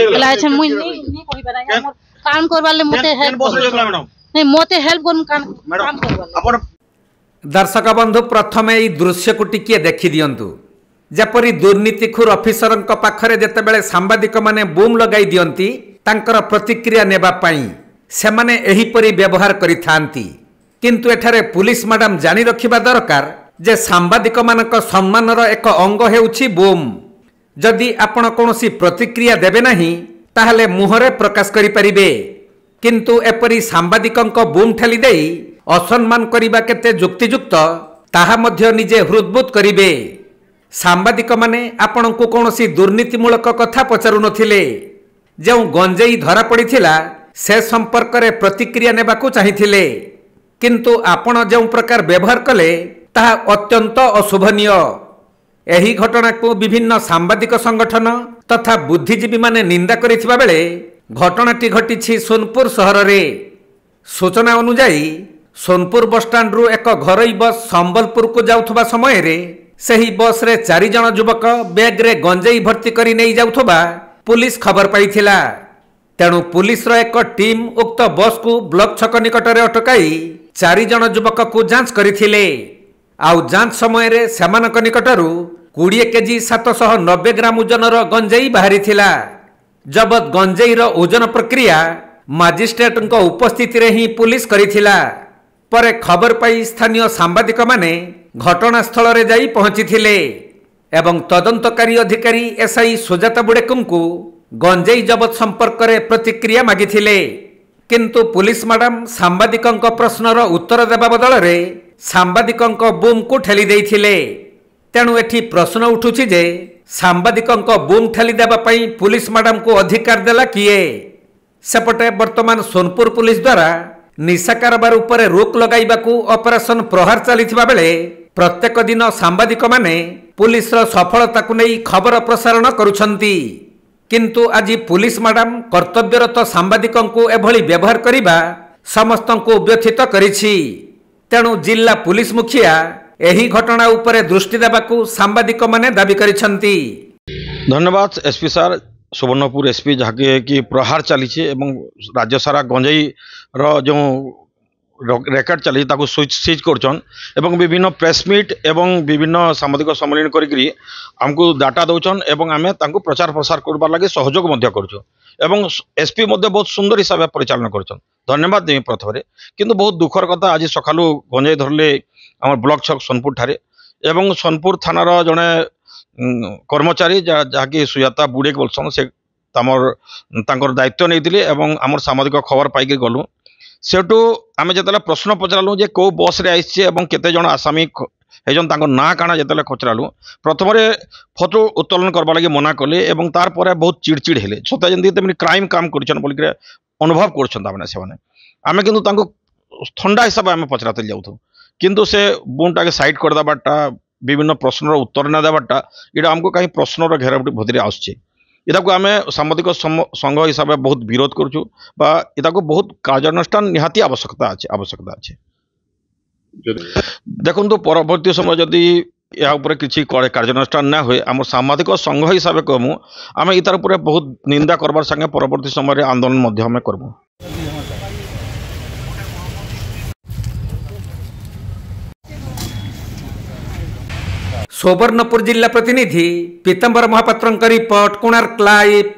बोला अच्छा मुई नहीं कहि पारा हमर काम करवाले मते हेल्प मैडम नहीं मते हेल्प करम काम करवाले। दर्शक बंधु प्रथमे ई दृश्य को टिकिए देखि दियंतु जपरी दुर्नीतिखोर ऑफिसर पाखरे जेतेबेले सांबादिक माने बूम लगाई दियंती तांकर प्रतिक्रिया नेबा पाई सेमाने एहीपरि व्यवहार करिथांती किंतु एठारे पुलिस मैडम जानी रखिबा दरकार जे सांबादिक मानक सम्मानर एक अंग हेउछि बूम। जदि आपण कोनोसी प्रतिक्रिया देबे नाही ताहले मुहरे प्रकाश करि परिबे किंतु एपरि सांबादिकंक बूम ठेली देई असम्मान करिबा केते जुक्तियुक्त ताहा मध्य निजे हृदबोध करिबे। सांबादिक माने आपणको कोनोसी दुर्नीतिमूलक कथा पचारु नथिले जो गंजेई धरा पड़िथिला से संपर्क रे प्रतिक्रिया नेबाकू चाहिथिले किंतु आपण जो प्रकार व्यवहार कले ताहा अत्यंत अशोभनीय। एही घटना को विभिन्न सांबादिक संगठन तथा बुद्धिजीवी माने निंदा करिथिबा बेले घटनाटी घटिछि सोनपुर सहर रे। सूचना अनुसार सोनपुर बस स्टैंड रु एक घरोई बस संबलपुर को जाउथबा समय रे सही बस रे 4 जण युवक बैग रे गंजेई भर्ती करी नहीं जाउथबा पुलिस खबर पाइथिला। तेणु पुलिस रो एक टीम उक्त बस को ब्लॉक छक निकट रे अटकाई 4 जण युवक को जांच करिथिले। आउ जांच समय रे सेमानक निकटरू 20 केजी 790 ग्राम ओजनर गंजेई बाहरिथिला। जबत गंजेई रो ओजन प्रक्रिया मजिस्ट्रेट को उपस्थिति रे ही पुलिस करिथिला। परे खबर पाई स्थानीय सांबादिक माने घटनास्थल रे जाई पहुंचीथिले एवं तदंतकारी अधिकारी एसआई सुजाता बुडेकुम को गंजेई जबत संपर्क रे प्रतिक्रिया मागिथिले किंतु पुलिस मैडम सांबादिकंक प्रश्नर उत्तर देबा बदल रे सांबादिकंक बूम को ठेली देइथिले। तेणु एठी प्रश्न उठुछि जे सांबादिकंक बूम ठेली देबा पई पुलिस मैडम को अधिकार देला किए। सेपटे वर्तमान सोनपुर पुलिस द्वारा निशा कारोबार उपरे रोक लगाइबाकू ऑपरेशन प्रहार चलिथिबा बेले प्रत्येक दिन सांबादिक माने पुलिस रो सफलता को नहीं खबर प्रसारण करुछंती किंतु आज पुलिस मैडम कर्तव्यरत सांबादिकों को एभली व्यवहार करिबा समस्त को व्यथित करिछि। तेणु जिला पुलिस मुखिया एही घटना उपरे दृष्टि देबाकू सांबादिक माने दाबी करिछंती। धन्यवाद एसपी सर सुवर्णपुर एसपी जहाँकि कि प्रहार चली राज्य सारा गंजेई जो रेकर्ड चली सीज कर विभिन्न प्रेसमिट एवं विभिन्न सामाजिक सम्मेलन करी आमको डाटा दौन एवं आम प्रचार प्रसार करबार लगे सहयोग करूँ एसपी बहुत सुंदर हिसाब से परिचालन कर धन्यवाद देवी प्रथम किंतु बहुत दुखर कथा आज सकालू गंजेई धरले आम ब्लॉक छक सोनपुर ठारे एवं सोनपुर थानार जड़े कर्मचारी जहाँकि सुजाता बुड़े बोलसन से तांकर दायित्व नहीं आमर सामाजिक खबर पाई गलु सेठू आम जो प्रश्न पचारू जे कौ बस रे आईचे केते जन आसामी हेजन ना काना जो पचारू प्रथम फोटो उत्तोलन करवा लगे मना कले और तार पर बहुत चिड़चिड़ हेले सता जमी क्राइम काम कर अनुभव करें किंतु ठंडा हिसाब से पचरा जाऊँ किंतु से बुनटा के साइड करदेटा विभिन्न प्रश्नर उत्तर न देवाटा यहाँ आमको कहीं प्रश्नर घेर भीतर आसुच्छे को आम सामाजिक संघ हिसाब से बहुत विरोध करुँ को बहुत कार्यानुष्ठान निहाती आवश्यकता अच्छे देखो परवर्ती समय जदि या किसी कार्यानुष्ठान ना हुए आम सामाजिक संघ हिसाब से कहूँ आम इतार बहुत निंदा करबार संगे परवर्ती समय आंदोलन करबू। सुवर्णपुर जिला प्रतिनिधि पीतांबर महापात्र रिपोर्ट कोणार्क लाइव।